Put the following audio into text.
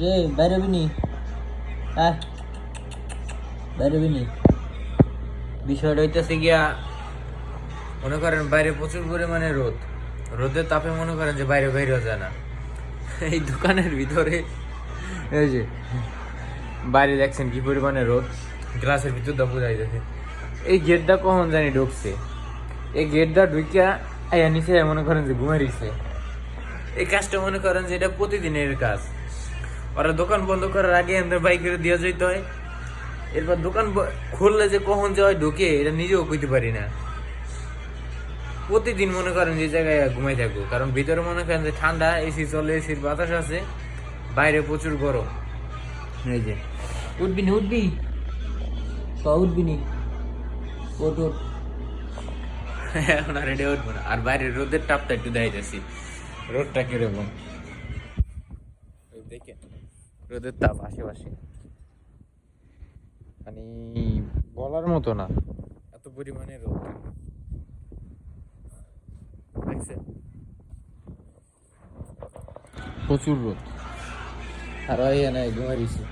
রে বাইরে বিনি হ্যাঁ বাইরে বিনি বিষয়টা হইতেছে গিয়া মনে করেন বাইরে প্রচুর পরিমাণে রোদ, রোদের তাপে মনে করেন যে বাইরে বাইরেও যায় না। এই দোকানের ভিতরে এই যে বাইরে দেখছেন কি পরিমাণে রোদ, গ্লাসের ভিতর দা বোঝা যাচ্ছে। এই গেটটা কখন জানি ঢুকছে, এই গেটটা ঢুকিয়া আইয়া নিচে মনে করেন যে ঘুমে দিচ্ছে। এই কাজটা মনে করেন যে এটা প্রতিদিনের কাজ। ওরা দোকান বন্ধ করার আগে আমাদের বাইকের দিয়ে যেতে হয়, এরপর দোকান খুললে যে কখন যে হয় ঢুকে এটা নিজেও কইতে পারি না। প্রতিদিন মনে করেন যে জায়গায় ঘুমাই থাকবো, কারণ ভিতরে মনে করেন যে ঠান্ডা, এসি চলে, এসির বাতাস আছে, বাইরে প্রচুর গরম। এই যে উঠবি নি উঠবি উঠবি নি ওঠ ওঠ। এখন আর এটা উঠবো না। আর বাইরের রোদের তাপটা একটু দেখাইতেছি, রোদটা কিরকম দেখে, রোদের তাপ আশেপাশে মানে বলার মতো না, এত পরিমাণে রোদ দেখছেন, প্রচুর রোদ। আর ঘুমাই দিছি।